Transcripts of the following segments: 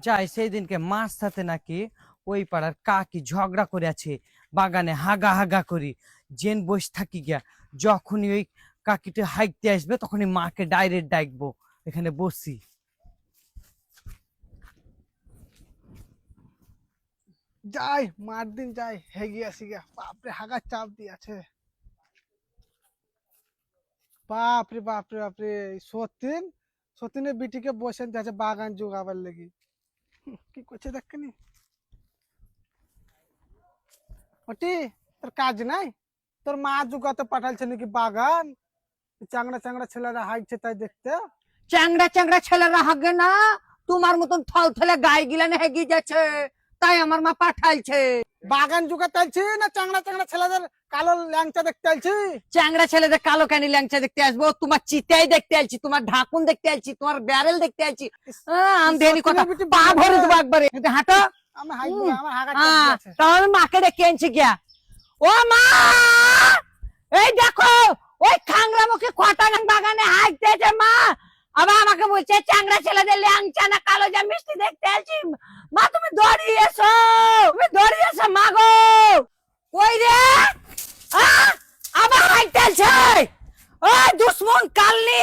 যাই সেই দিনকে মাছ সাথে নাকি ওই পাড়ার কাকি ঝগড়া করে আছে বাগানে হাগা হাগা করি জেন বস থাকি গিয়া যখনই ওই কাকিটা হাইকতে আসবে তখনই মাকে ডাইরেক্ট ডাকবো এখানে বসি। যাই মার দিন যাই হেগে আসি গা, বাপরে হাগার চাপ দিয়েছে, বাপরে বাপরে বাপরে। সতীন সতীনের বিটিকে বসে যাচ্ছে বাগান জোগাবার লেগে, কি করছে দেখনি ওটি। তোর কাজ নাই, তোর মা জোগাতে পাঠালছে নাকি বাগান, চাংড়া চাংড়া ছেলেরা হাইছে তাই দেখতে। চ্যাংড়া চ্যাংড়া ছেলেরা হাগে না, তোমার মতন থল থলে গায়ে গিলানে হেগে যাচ্ছে, তাই আমার মা পাঠাইছে। বাগান জোগাতে আলছি না চাংড়া চাংড়া ছেলেদের কালো ল্যাংচা দেখতে আলছি? চ্যাংড়া ছেলেদের কালো ক্যানি ল্যাংচা দেখতে আসবো, তোমার চিতাই দেখতে আসছি, তোমার ঢাকুন দেখতে আসছি, তোমার ব্যারেল দেখতে আসছি। আন্ধেনি কথা, পা ভরে দেবো একবারে। হাঁটো। আমি হাইবো না, আমার হাগার চাপ দিয়েছে। তাহলে মাকে ডেকে আনছি গিয়া। ও মা, এই দেখো ওই খাংরামুখী খটাং বাগানে হাঁটতেছে মা, আবার আমাকে বলছে চ্যাংড়া ছেলেদের ল্যাংচা না কালো যা মিষ্টি দেখতে আসছি। মা তুমি দৌড়িয়ে এসো, তুমি দৌড়িয়ে এসো মা গো। কই রে আবার হাঁটতেছে, ওই দুশ্মন কালনি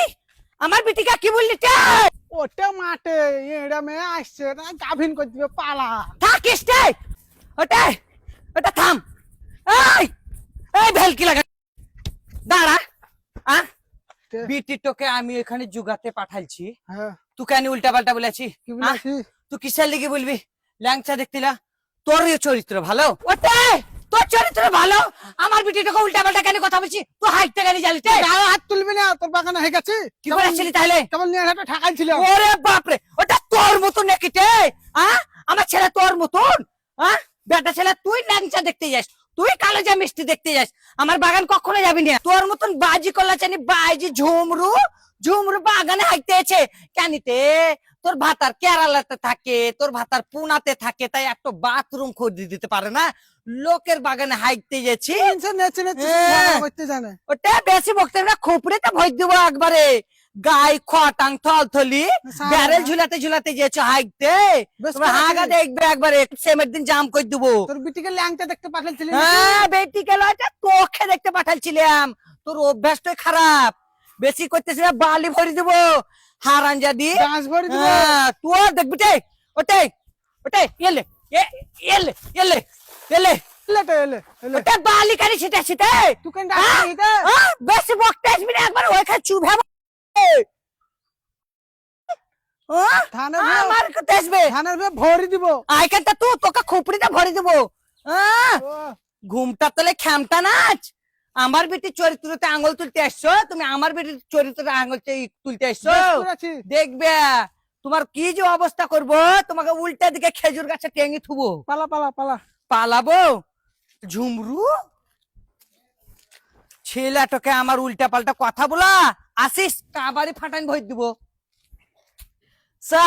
আমার বিটিকা কি বললি? ওটা মাঠে এড়া মেয়ে আসছে না, গাভিন করে দিবে পালা। থাকিস রে ওটাই, ওটা থাম। এই এই ভেলকি লাগা দাঁড়া। বিটি তোকে আমি এখানে জুগাতে পাঠাইছি, হ্যাঁ তুই কেন উল্টা পাল্টা বলেছি? কি বলেছি? তুই কিসের লিগে বলবি ল্যাংচা দেখতিলা? তোর চরিত্র ভালো, ওটাই তোর চরিত্র ভালো, আমার বিটিটাকে উল্টা পাল্টা কেন কথা বলছি? তুই হাইটটা কেন জানিস? গায়ে হাত তুলবি না, তোর বাগানে হয়ে গেছে। কি করেছিলি তাহলে? কেবল নিয়ে হাতে ঠাকাইছিল। ওরে বাপরে, ওটা তোর মতন নাকি রে? আমার ছেলে তোর মতন? বেটা ছেলে তুই ল্যাংচা দেখতে যাস, তুই কালো যা মিষ্টি দেখতে যাস, আমার বাগান কখনো যাবি না। তোর মতন বাজি কলা চানি বাজি ঝুমরু ঝুমরু বাগানে হাইতেছে কেনিতে? তোর ভাতার কেরালাতে থাকে, তোর ভাতার পুনাতে থাকে, তাই একটা বাথরুম খুঁজে দিতে পারে না, লোকের বাগানে হাইতে গেছি। জানে ওটা বেশি বকতে না, খুপড়িতে ভয় দিব একবারে। গাই খটাং থল থলি ব্যারেল ঝুলাতে ঝুলাতে গেছো হাইতে, হাগা দেখবে একবারে, সেমের দিন জাম করে দেবো। তোর বিটিকে ল্যাংচা দেখতে পাঠাইছিলি? হ্যাঁ বেটিকে লয়টা তোকে দেখতে পাঠাইছিলাম, তোর অভ্যাসটাই খারাপ, বেশি করতেছি না, বালি ভরি দেবো হারান জাদি। তোর দেখবি ওটাই ওটাই এলে এলে এলে এলে ওটা বালি কারি সেটা সেটা তুই কেন বেশি বকতে আসবি না, একবার ওইখানে চুপ হবে আমার কাছে আসবে, ভরি দিব আইখানটা তুই তোকে খুপড়িতে ভরি দেবো। ঘুমটা তোলে খ্যামটা নাচ, আমার বেটির চরিত্রতে আঙুল তুলতে আসছো তুমি, আমার বেটির চরিত্রতে আঙুল তুলতে আসছো। দেখবে তোমার কি যে অবস্থা করবো, তোমাকে উল্টা দিকে খেজুর গাছে টেঙ্গি থুবো। পালা পালা পালা পালাবো ঝুমরু ছেলেটাকে আমার উল্টা পাল্টা কথা বলা আসিস, কাবারি ফাটান ভয় দিব।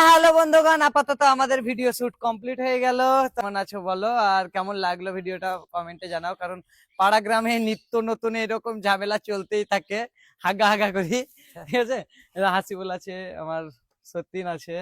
হ্যালো বন্ধুগণ, আপাতত আমাদের ভিডিও শুট কমপ্লিট হয়ে গেল। কেমন আছো বলো, আর কেমন লাগলো ভিডিওটা কমেন্টে জানাও, কারণ পাড়া গ্রামে নিত্য নতুন এরকম ঝামেলা চলতেই থাকে, হাগা হাগা করি। ঠিক আছে, হাসিবুল আছে, আমার সতীন আছে।